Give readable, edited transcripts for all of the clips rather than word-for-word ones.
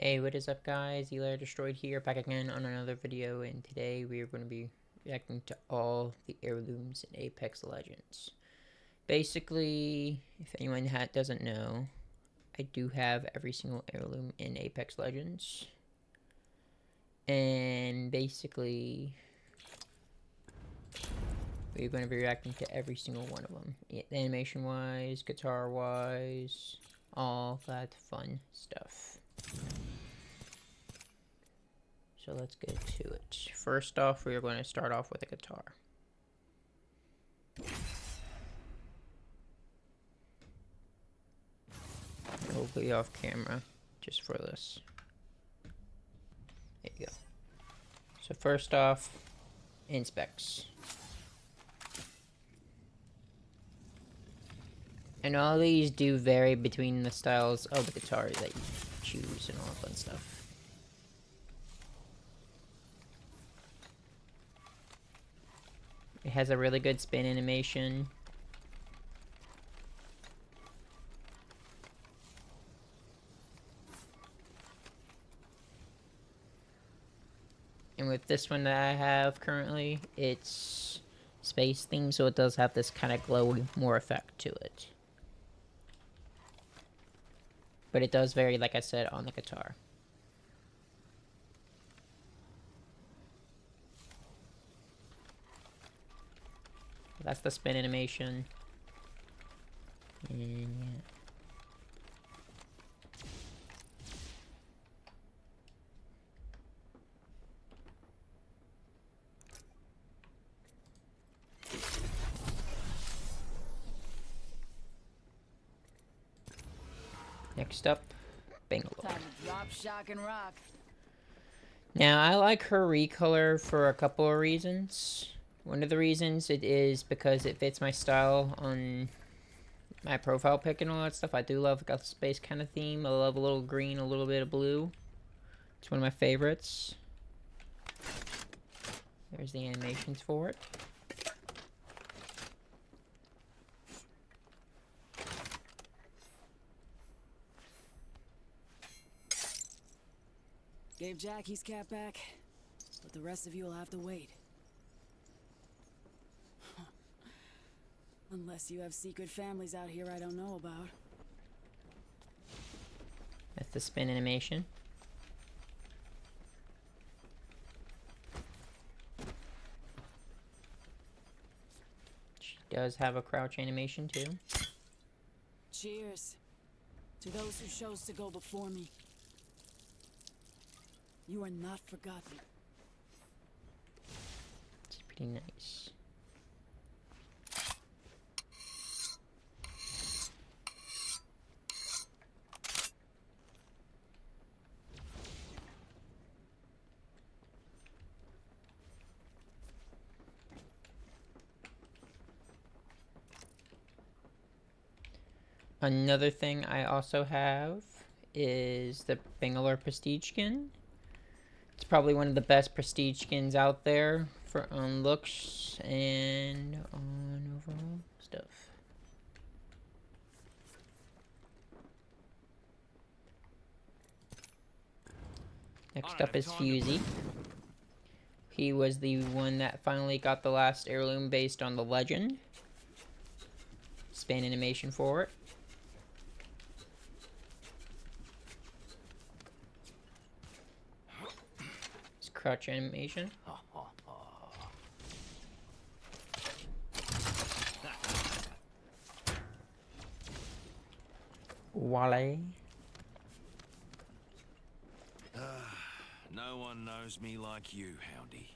Hey, what is up guys? Eli-Destroyed here, back again on another video, and today we are going to be reacting to all the heirlooms in Apex Legends. Basically, if anyone doesn't know, I do have every single heirloom in Apex Legends. And basically, we're going to be reacting to every single one of them. Animation-wise, guitar-wise, all that fun stuff. So let's get to it. First off, we are going to start off with a guitar. Hopefully off camera, just for this. There you go. So first off, inspects. And all these do vary between the styles of the guitar that you choose and all that fun stuff. It has a really good spin animation. And with this one that I have currently, it's space themed, so it does have this kind of glowy more effect to it. But it does vary, like I said, on the guitar. That's the spin animation. And yeah. Next up, Bangalore. Time to drop, shock, and rock. Now, I like her recolor for a couple of reasons. One of the reasons it is because it fits my style on my profile pic and all that stuff. I do love a space kind of theme. I love a little green, a little bit of blue. It's one of my favorites. There's the animations for it. Gave Jack his cat back, but the rest of you will have to wait. Unless you have secret families out here I don't know about. That's the spin animation. She does have a crouch animation too. Cheers to those who chose to go before me. You are not forgotten. It's pretty nice. Another thing I also have is the Bangalore Prestige skin. It's probably one of the best prestige skins out there for on looks and on overall stuff. Next up is Fusey. He was the one that finally got the last heirloom based on the legend. Spin animation for it. Crouch animation. Wale. No one knows me like you, Houndy.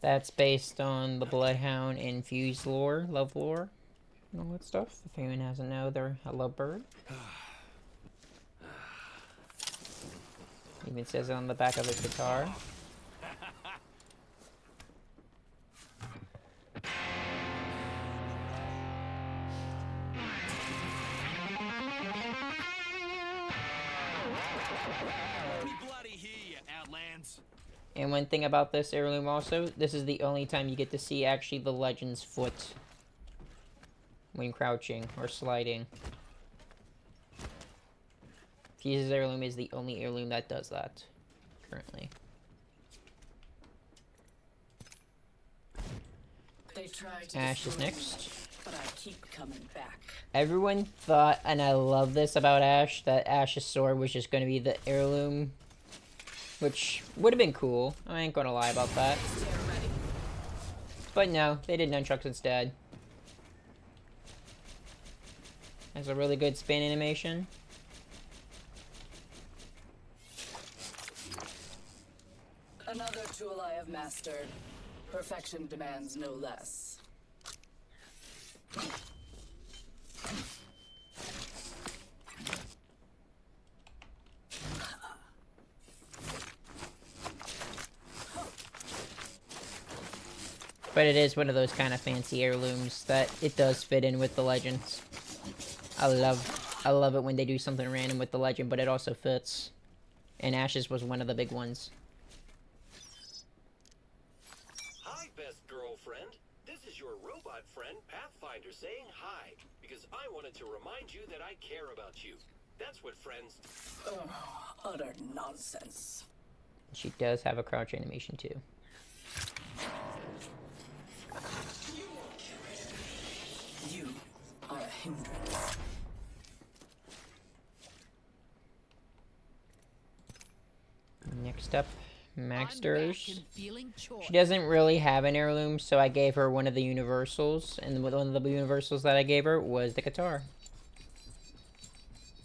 That's based on the Bloodhound and Fuse lore, love lore, and all that stuff. If anyone hasn't know, they're a lovebird. Even says it on the back of his guitar. And one thing about this heirloom also, this is the only time you get to see actually the legend's foot when crouching or sliding. Fuse's heirloom is the only heirloom that does that, currently. They tried to Ash is destroy me, next. but I keep coming back. Everyone thought, and I love this about Ash, that Ash's sword was just going to be the heirloom, which would have been cool. I ain't gonna lie about that. Seer ready. But no, they did nunchucks instead. Has a really good spin animation. Another tool I have mastered. Perfection demands no less. But it is one of those kind of fancy heirlooms that it does fit in with the legends. I love it when they do something random with the legend, but it also fits. And Ash's was one of the big ones. Hi, best girlfriend. This is your robot friend, Pathfinder, saying hi, because I wanted to remind you that I care about you. That's what friends... Utter nonsense. She does have a crouch animation too. You are a hindrance. Next up, Maxters. She She doesn't really have an heirloom, so I gave her one of the universals, and one of the universals that I gave her was the Katar.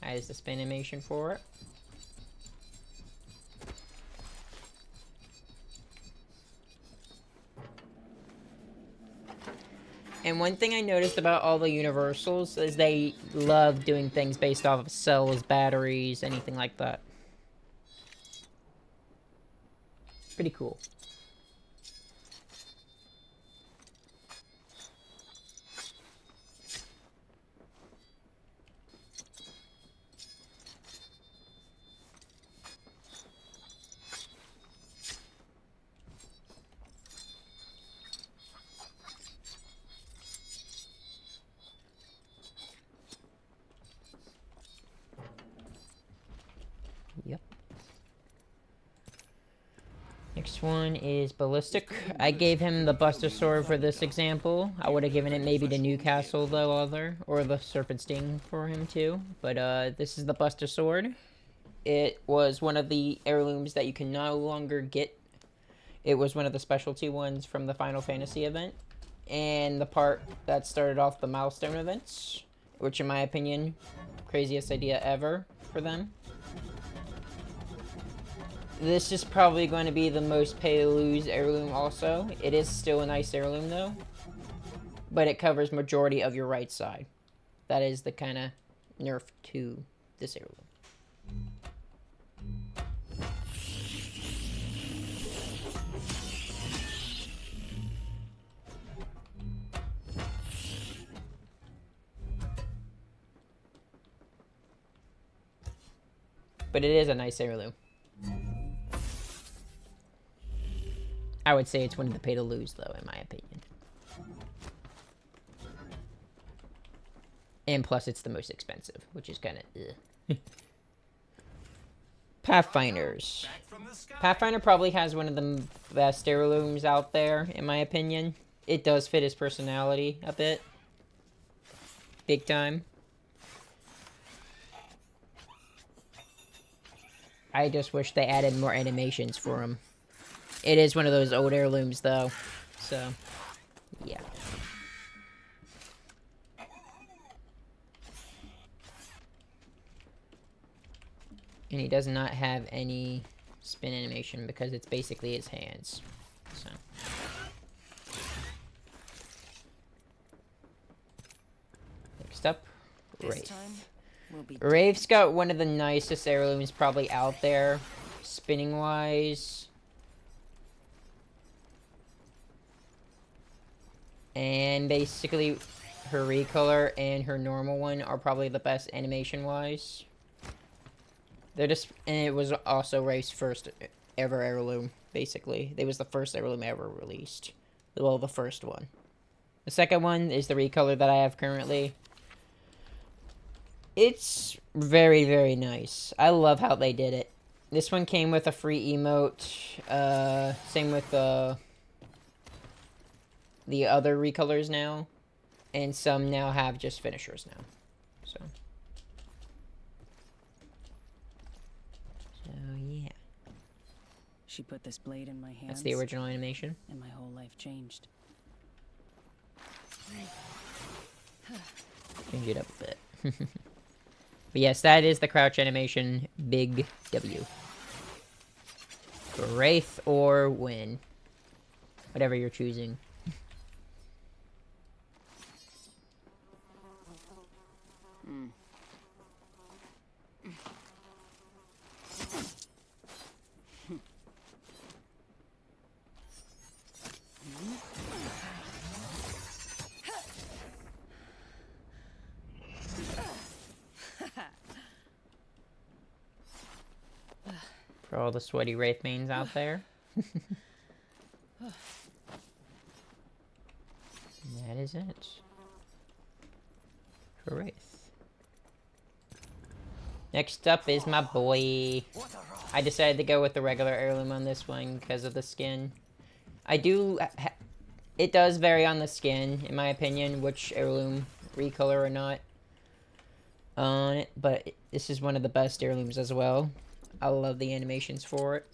That is the spin animation for it. And one thing I noticed about all the universals is they love doing things based off of cells, batteries, anything like that. Pretty cool. Yep. Next one is Ballistic. I gave him the Buster Sword for this example. I would have given it maybe to Newcastle, though, or the Serpent Sting for him, too. But, this is the Buster Sword. It was one of the heirlooms that you can no longer get. It was one of the specialty ones from the Final Fantasy event. And the part that started off the milestone events, which, in my opinion, craziest idea ever for them. This is probably going to be the most pay-to-lose heirloom also. It is still a nice heirloom, though. But it covers majority of your right side. That is the kind of nerf to this heirloom. But it is a nice heirloom. I would say it's one of the pay-to-lose, though, in my opinion. And plus, it's the most expensive, which is kind of Pathfinders. Pathfinder probably has one of the best heirlooms out there, in my opinion. It does fit his personality a bit. Big time. I just wish they added more animations for him. It is one of those old heirlooms, though. So, yeah. And he does not have any spin animation because it's basically his hands. So. Next up, Wraith. Wraith's got one of the nicest heirlooms probably out there, spinning-wise. And basically, her recolor and her normal one are probably the best animation-wise. They're just, and it was also Wraith's first ever heirloom, basically. It was the first heirloom ever released. Well, the first one. The second one is the recolor that I have currently. It's very, very nice. I love how they did it. This one came with a free emote. Same with the other recolors now. And some now have just finishers now. So yeah. She put this blade in my hands. That's the original animation. And my whole life changed. Change it up a bit. But yes, that is the crouch animation. Big W. Wraith or win. Whatever you're choosing. For all the sweaty Wraith mains out there. That is it. For Wraith. Next up is my boy. I decided to go with the regular heirloom on this one because of the skin. It does vary on the skin, in my opinion, which heirloom, recolor or not, on it. But this is one of the best heirlooms as well. I love the animations for it.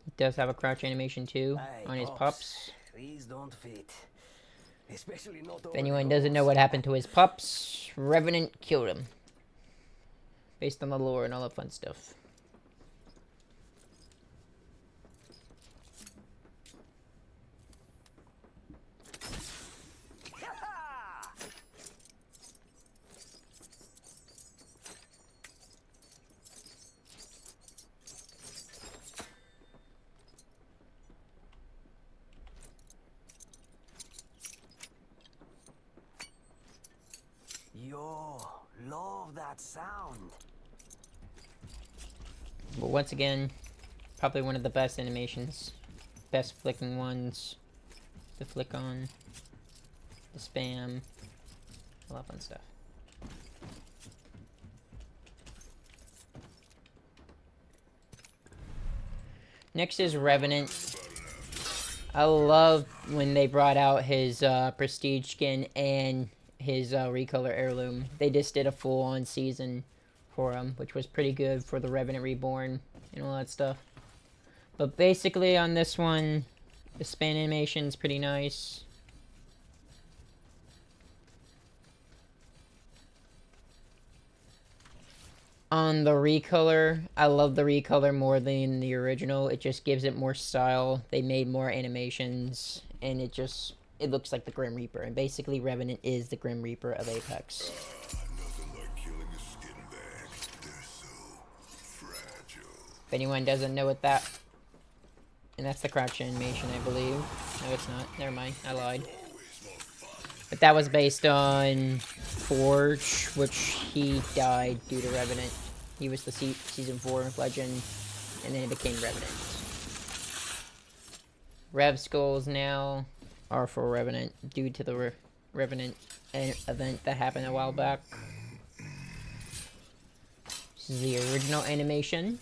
He does have a crouch animation too on his pups. These don't fit. Especially not If anyone doesn't know what happened to his pups, Revenant killed him. Based on the lore and all that fun stuff. Yo, love that sound. But once again, probably one of the best animations. Best flicking ones. The flick on. The spam. A lot of fun stuff. Next is Revenant. I love when they brought out his prestige skin and his recolor heirloom. They just did a full-on season for him, which was pretty good for the Revenant Reborn and all that stuff. But basically on this one, the span animation is pretty nice. On the recolor, I love the recolor more than the original. It just gives it more style. They made more animations, and it looks like the Grim Reaper. And basically, Revenant is the Grim Reaper of Apex. Nothing like killing a skin bag. They're so fragile. If anyone doesn't know what that... And that's the crouch animation, I believe. No, it's not. Never mind. I lied. But that was based on Forge, which he died due to Revenant. He was the Season 4 legend, and then it became Revenant. Rev Skulls now are for Revenant, due to the Revenant event that happened a while back. This is the original animation.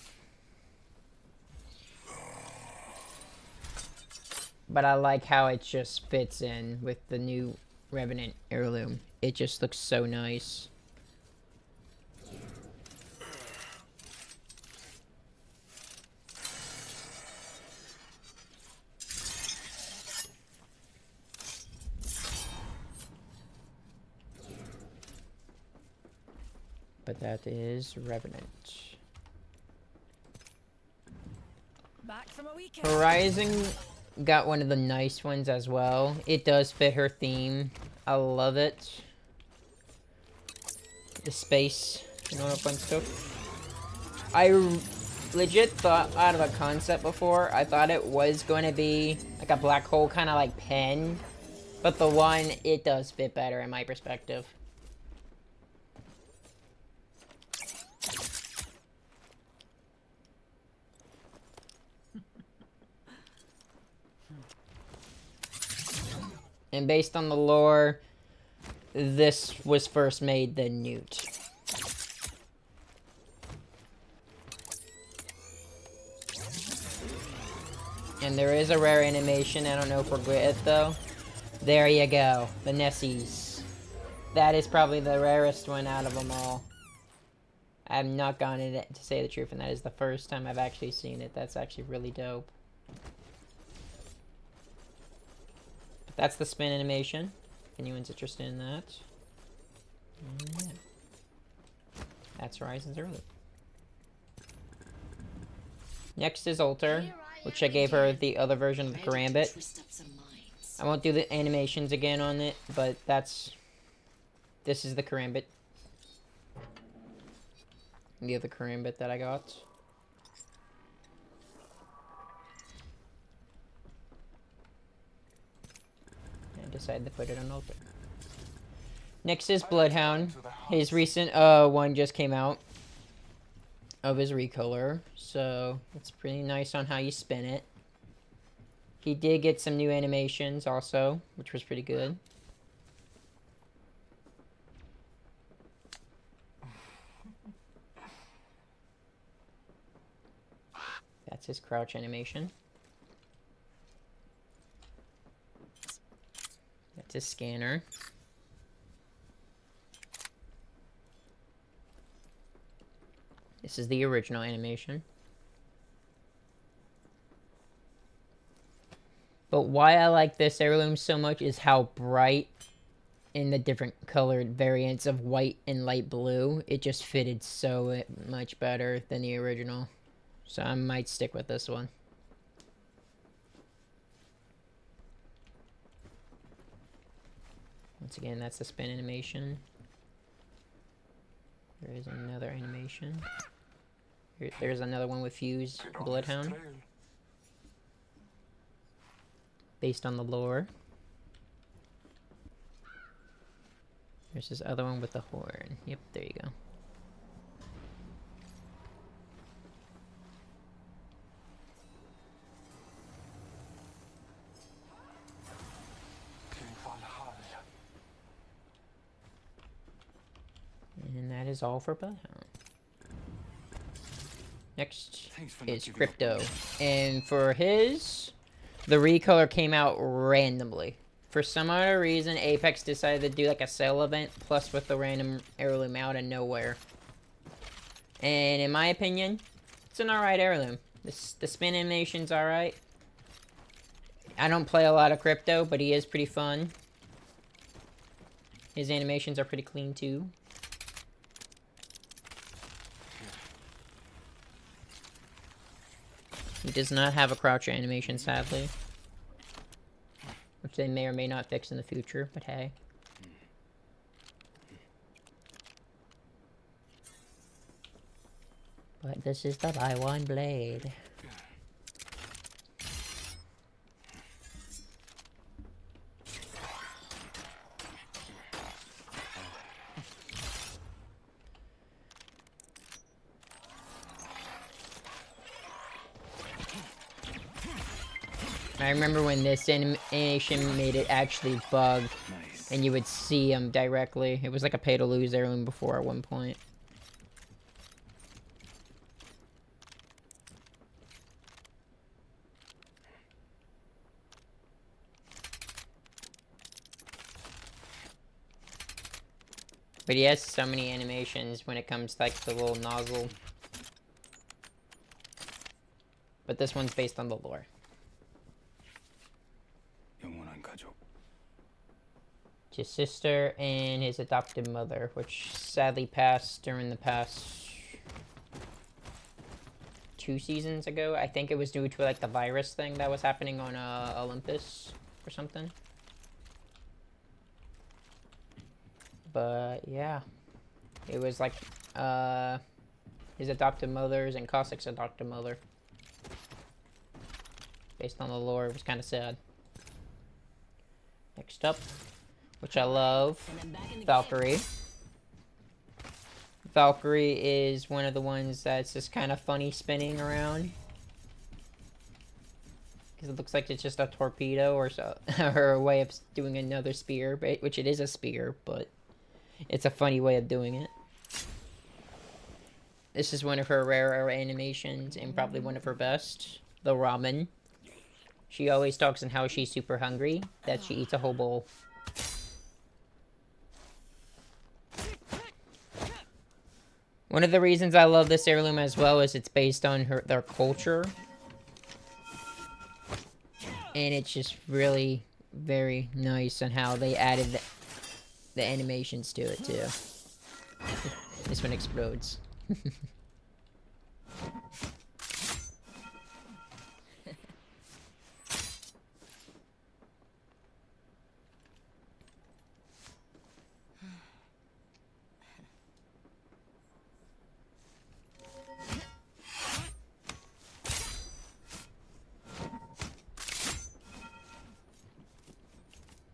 But I like how it just fits in with the new Revenant Heirloom. It just looks so nice. But that is Revenant. Back from a weekend. Horizon got one of the nice ones as well. It does fit her theme. I love it. The space and all that fun stuff. I legit thought out of a concept before. I thought it was going to be like a black hole kind of like pen. But the one, it does fit better in my perspective. And based on the lore, this was first made than Newt. And there is a rare animation. I don't know if we're good at it, though. There you go. The Nessies. That is probably the rarest one out of them all. I have not gotten it, to say the truth, and that is the first time I've actually seen it. That's actually really dope. But that's the spin animation. If anyone's interested in that. Yeah. That's Horizon Zero. Next is Alter, which I gave her the other version of the Karambit. I won't do the animations again on it, but this is the Karambit. The other Karambit that I got. I decided to put it on Alter. Next is Bloodhound. His recent one just came out of his recolor, so it's pretty nice on how you spin it. He did get some new animations also, which was pretty good. That's his crouch animation. That's his scanner. This is the original animation. But why I like this heirloom so much is how bright in the different colored variants of white and light blue. It just fitted so much better than the original. So I might stick with this one. Once again, that's the spin animation. There is another animation. There's another one with Fuse Bloodhound. Based on the lore. There's this other one with the horn. Yep, there you go. And that is all for Bloodhound. Next is Crypto. And for his, the recolor came out randomly. For some other reason, Apex decided to do like a sale event, plus with the random heirloom out of nowhere. And in my opinion, it's an alright heirloom. The spin animation's alright. I don't play a lot of Crypto, but he is pretty fun. His animations are pretty clean too. He does not have a crouch animation, sadly. Which they may or may not fix in the future, but hey. But this is the buy one blade. I remember when this animation made it actually bug, and you would see him directly. It was like a pay-to-lose heirloom before at one point. But he has so many animations when it comes to like the little nozzle. But this one's based on the lore. His sister and his adopted mother, which sadly passed during the past 2 seasons ago. I think it was due to like the virus thing that was happening on Olympus or something. But yeah, it was like his adopted mother's and Caustic's adopted mother. Based on the lore, it was kind of sad. Next up, which I love, Valkyrie. Valkyrie is one of the ones that's just kind of funny spinning around. Because it looks like it's just a torpedo or so, or a way of doing another spear, which it is a spear, but it's a funny way of doing it. This is one of her rarer animations and probably one of her best. The ramen. She always talks on how she's super hungry, that she eats a whole bowl. One of the reasons I love this heirloom as well is it's based on their culture. And it's just really very nice on how they added the animations to it too. This one explodes.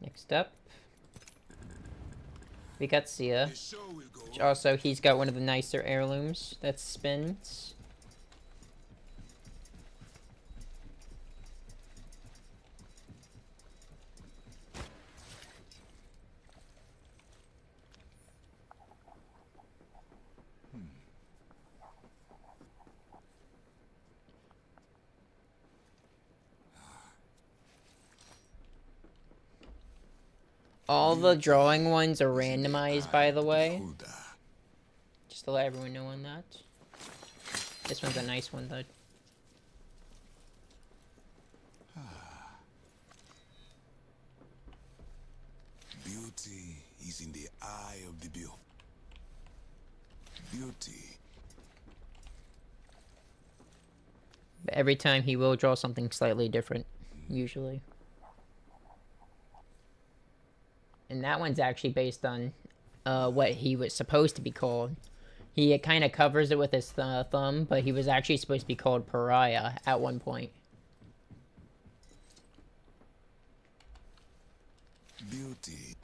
Next up, we got Seer. Which also, he's got one of the nicer heirlooms that spins. All the drawing ones are randomized, by the way. Just to let everyone know on that. This one's a nice one, though. Beauty is in the eye of the beholder. Beauty. But every time he will draw something slightly different, usually. And that one's actually based on what he was supposed to be called. He kind of covers it with his thumb, but he was actually supposed to be called Pariah at one point. Beauty.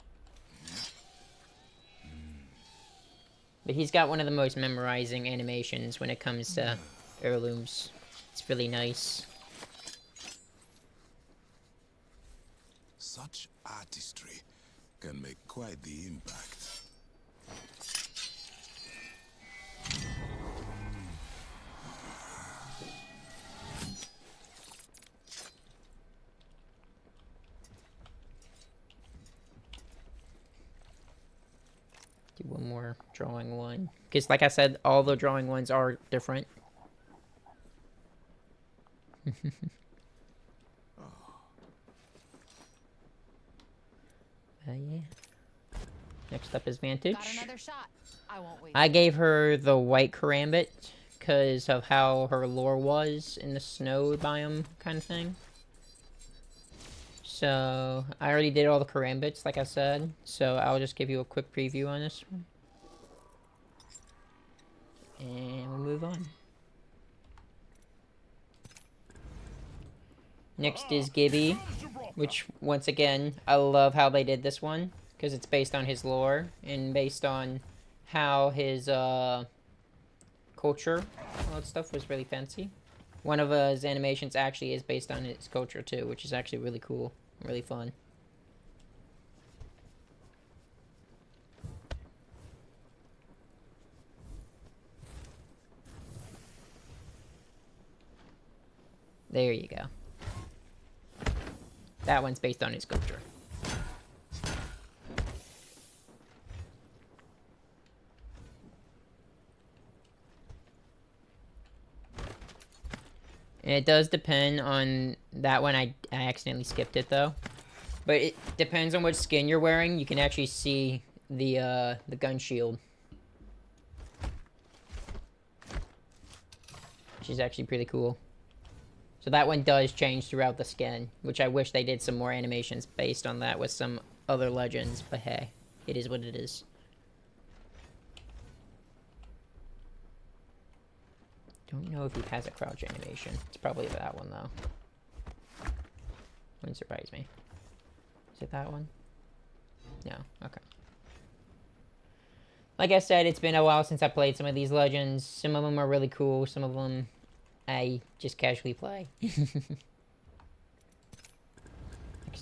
But he's got one of the most memorizing animations when it comes to heirlooms. It's really nice. Such artistry can make quite the impact. Do one more drawing one. Because like I said, all the drawing ones are different. Yeah. Next up is Vantage. Got another shot. I won't wait. I gave her the white karambit because of how her lore was in the snow biome kind of thing. So, I already did all the karambits, like I said. So, I'll just give you a quick preview on this one. And we'll move on. Next is Gibby, which, once again, I love how they did this one. Because it's based on his lore, and based on how his, culture, all that stuff was really fancy. One of his animations actually is based on his culture, too, which is actually really cool, really fun. There you go. That one's based on his culture. And it does depend on that one. I accidentally skipped it though. But it depends on what skin you're wearing. You can actually see the gun shield. Which is actually pretty cool. So that one does change throughout the skin, which I wish they did some more animations based on that with some other legends, but hey, it is what it is. Don't know if he has a crouch animation. It's probably that one though. Wouldn't surprise me. Is it that one? No, okay. Like I said, it's been a while since I played some of these legends. Some of them are really cool, some of them I just casually play.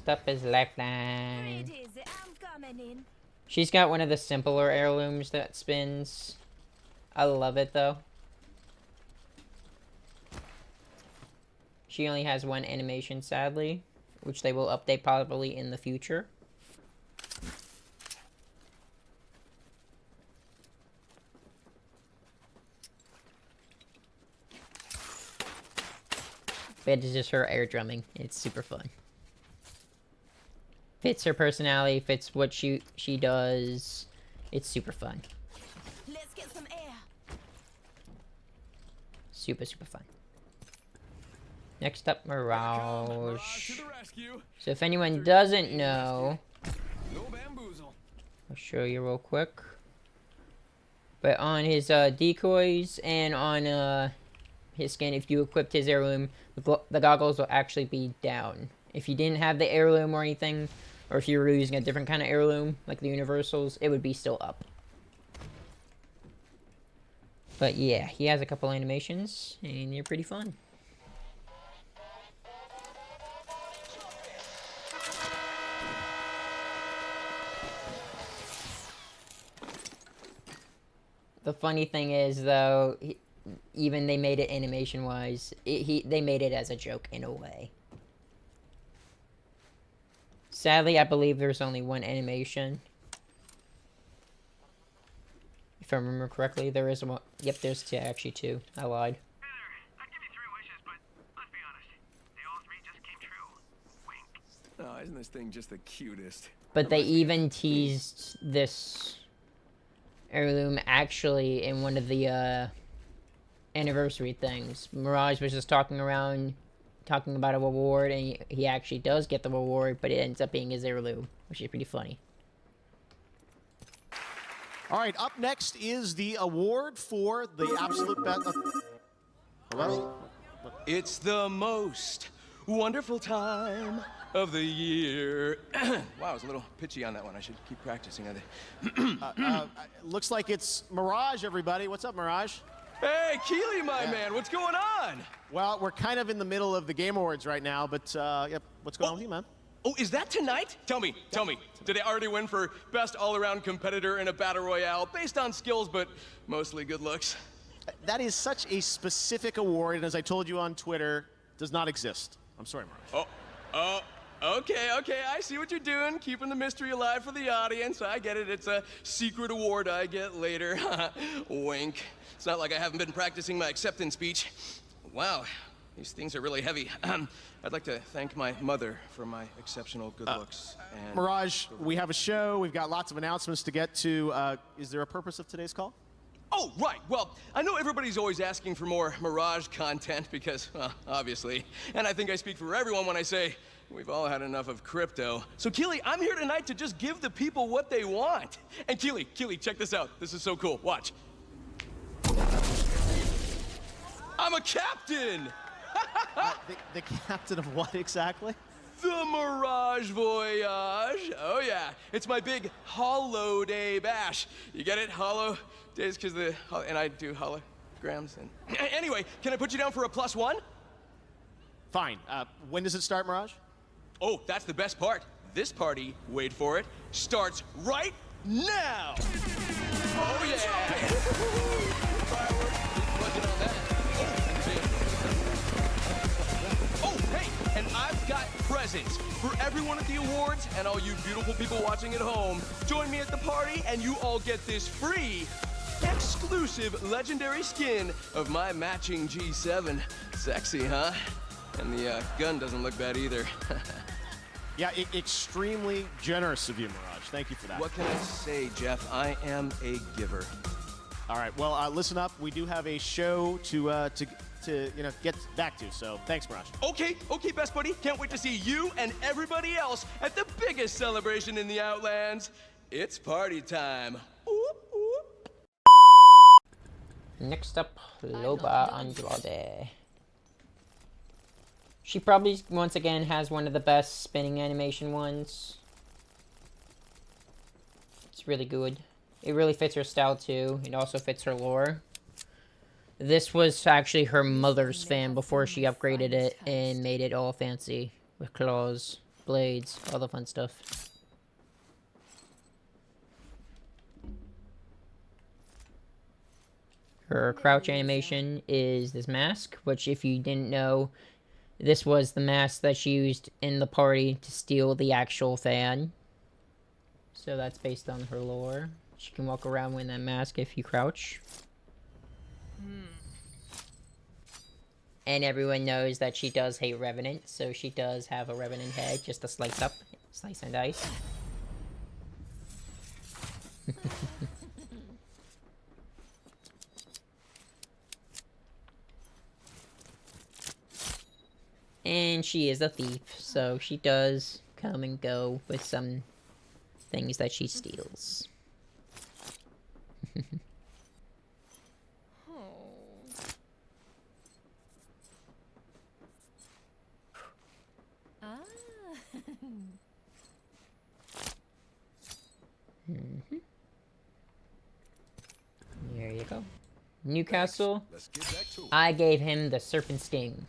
Next up is Lifeline. It is. I'm coming in. She's got one of the simpler heirlooms that spins. I love it though. She only has one animation, sadly, which they will update probably in the future. But it's just her air drumming. It's super fun. Fits her personality, fits what she does. It's super fun. Let's get some air. Super fun. Next up, Mirage. So if anyone doesn't know, I'll show you real quick. But on his decoys and on his skin, if you equipped his heirloom, the goggles will actually be down. If you didn't have the heirloom or anything, or if you were using a different kind of heirloom, like the universals, it would be still up. But yeah, he has a couple animations, and they're pretty fun. The funny thing is, though, even they made it animation-wise, they made it as a joke in a way. Sadly, I believe there's only one animation. If I remember correctly, there is one. Yep, there's actually two. I lied. I'd give you 3 wishes, but let's be honest. They all 3 just came true. Wink. Oh, isn't this thing just the cutest? But they even teased this heirloom actually in one of the anniversary things. Mirage was just talking about a reward, and he actually does get the reward, but it ends up being his heirloom, which is pretty funny. All right, up next is the award for the absolute best. Hello? It's the most wonderful time of the year. Wow, I was a little pitchy on that one. I should keep practicing. Looks like it's Mirage, everybody. What's up, Mirage? Hey, Keely, my man, what's going on? Well, we're kind of in the middle of the Game Awards right now, but yep, what's going on with you, man? Oh, is that tonight? Tell me, did they already win for best all-around competitor in a battle royale based on skills, but mostly good looks? That is such a specific award, and as I told you on Twitter, does not exist. I'm sorry, Mirage. Okay, I see what you're doing, keeping the mystery alive for the audience. I get it, it's a secret award I get later. Wink. It's not like I haven't been practicing my acceptance speech. Wow, these things are really heavy. I'd like to thank my mother for my exceptional good looks. And Mirage, we have a show. We've got lots of announcements to get to. Is there a purpose of today's call? Oh, right. Well, I know everybody's always asking for more Mirage content because, well, obviously. And I think I speak for everyone when I say we've all had enough of crypto. So, Keely, I'm here tonight to just give the people what they want. And Keely, check this out. This is so cool. Watch. I'm a captain! The captain of what exactly? The Mirage Voyage. Oh, yeah. It's my big Hollow Day bash. You get it? Hollow days because and I do holograms. And anyway, can I put you down for a +1? Fine. When does it start, Mirage? Oh, that's the best part. This party, wait for it, starts right now. Oh, yeah. Fireworks. Budget on that. Oh, hey, and I've got presents for everyone at the awards and all you beautiful people watching at home. Join me at the party and you all get this free, exclusive legendary skin of my matching G7. Sexy, huh? And the gun doesn't look bad either. Yeah, extremely generous of you, Mirage. Thank you for that. What can I say, Jeff? I am a giver. All right, well, listen up. We do have a show to get back to, so thanks, Mirage. Okay, best buddy. Can't wait to see you and everybody else at the biggest celebration in the Outlands. It's party time. Oop, oop. Next up, Loba Heirloom. She probably, once again, has one of the best spinning animation ones. It's really good. It really fits her style, too. It also fits her lore. This was actually her mother's fan before she upgraded it and made it all fancy with claws, blades, all the fun stuff. Her crouch animation is this mask, which if you didn't know, this was the mask that she used in the party to steal the actual fan. So that's based on her lore. She can walk around with that mask if you crouch. And everyone knows that she does hate Revenant, so she does have a Revenant head just to slice up. Slice and dice. And she is a thief, so she does come and go with some things that she steals. There you go. Newcastle, I gave him the Serpent Sting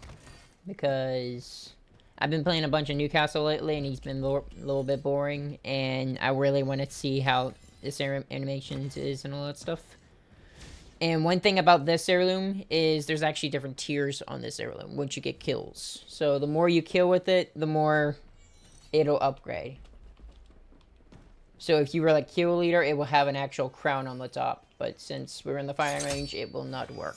because I've been playing a bunch of Newcastle lately and he's been a little bit boring, and I really want to see how this animations is and all that stuff. And one thing about this heirloom is there's actually different tiers on this heirloom once you get kills. So the more you kill with it, the more it'll upgrade. So if you were like kill leader, it will have an actual crown on the top. But since we're in the firing range, it will not work.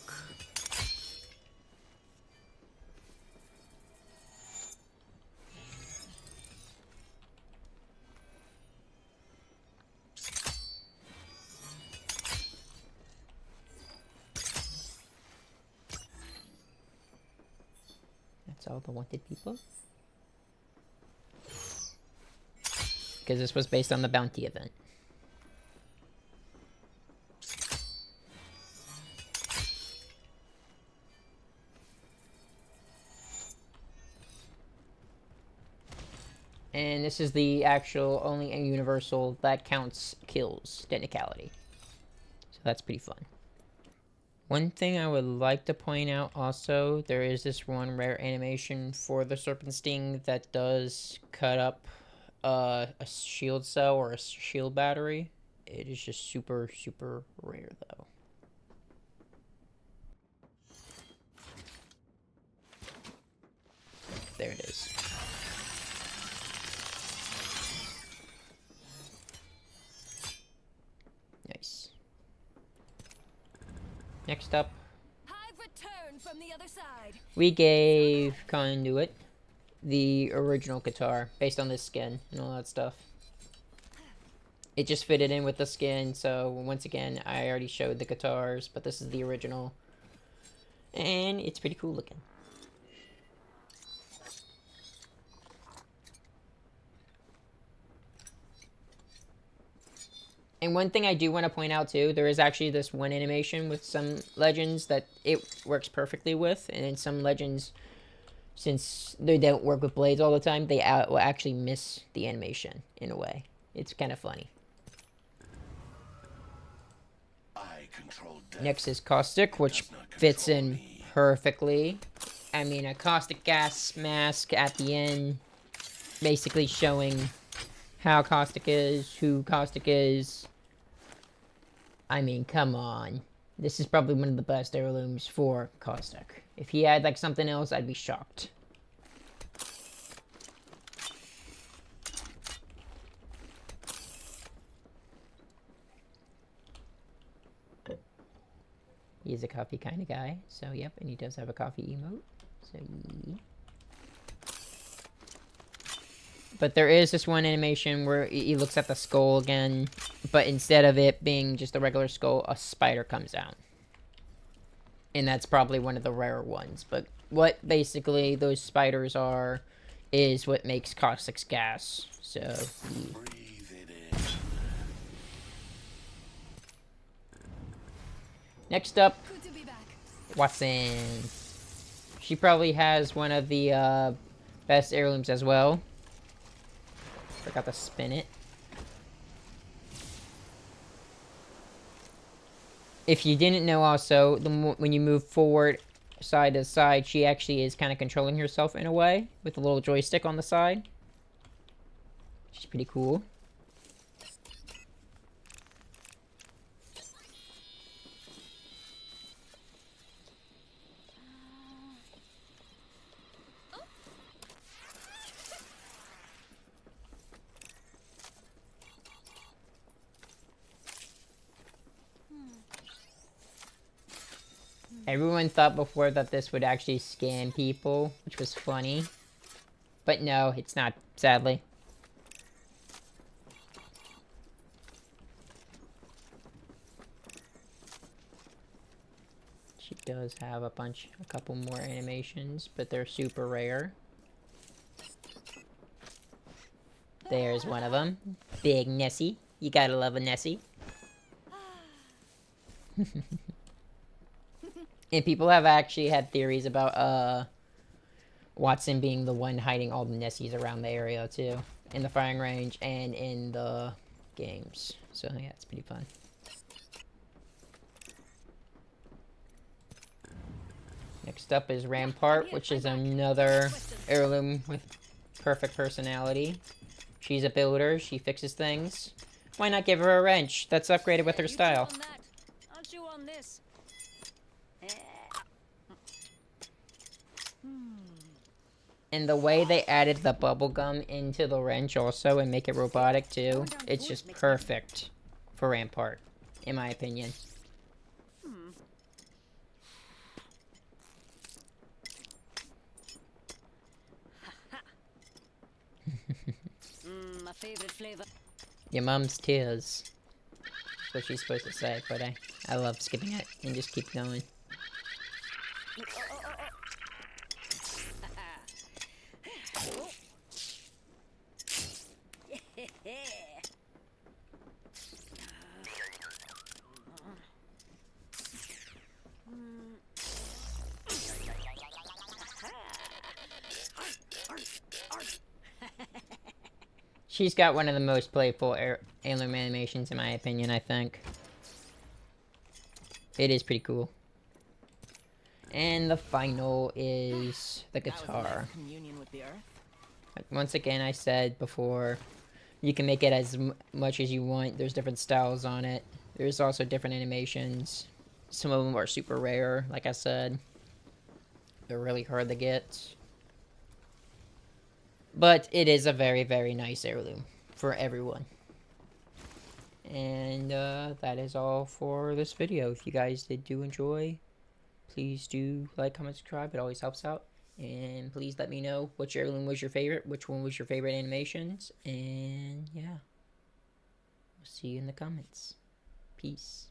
That's all the wanted people. Because this was based on the bounty event. And this is the actual only universal that counts kills technicality. So that's pretty fun. One thing I would like to point out also, there is this one rare animation for the Serpent Sting that does cut up a shield cell or a shield battery. It is just super, super rare though. There it is. Nice. Next up, I've returned from the other side. we gave Conduit the original Katar based on this skin and all that stuff. It just fitted in with the skin, so once again, I already showed the Katars, but this is the original. And it's pretty cool looking. And one thing I do want to point out too, there is actually this one animation with some legends that it works perfectly with, and in some legends, since they don't work with blades all the time, they will actually miss the animation in a way. It's kind of funny. Next is Caustic, which fits in perfectly. I mean, a caustic gas mask at the end, basically showing how Caustic is, who Caustic is. I mean, come on. This is probably one of the best heirlooms for Caustic. If he had, like, something else, I'd be shocked. He's a coffee kind of guy, so yep, and he does have a coffee emote, so yeah. But there is this one animation where he looks at the skull again, but instead of it being just a regular skull, a spider comes out. And that's probably one of the rarer ones, but what basically those spiders are is what makes Caustic's gas, so yeah. Next up, Wattson. She probably has one of the best heirlooms as well. Forgot to spin it. If you didn't know also, when you move forward side to side, she actually is kind of controlling herself in a way with a little joystick on the side. She's pretty cool. Everyone thought before that this would actually scam people, which was funny. But no, it's not, sadly. She does have a couple more animations, but they're super rare. There's one of them. Big Nessie. You gotta love a Nessie. And people have actually had theories about Wattson being the one hiding all the Nessies around the area too, in the firing range and in the games. So yeah, it's pretty fun. Next up is Rampart, which is another heirloom with perfect personality. She's a builder. She fixes things. Why not give her a wrench that's upgraded with her style? I'll chew on this. And the way they added the bubblegum into the wrench also and make it robotic too, it's just perfect for Rampart, in my opinion. My favorite flavor. Your mom's tears. That's what she's supposed to say, but I love skipping it and just keep going. She's got one of the most playful heirloom animations in my opinion, I think. It is pretty cool. And the final is the Katar. Once again, I said before, you can make it as much as you want. There's different styles on it. There's also different animations. Some of them are super rare, like I said. They're really hard to get. But it is a very, very nice heirloom for everyone. And that is all for this video. If you guys do enjoy, please do like, comment, subscribe. It always helps out. And please let me know which heirloom was your favorite, which one was your favorite animations. And yeah, we'll see you in the comments. Peace.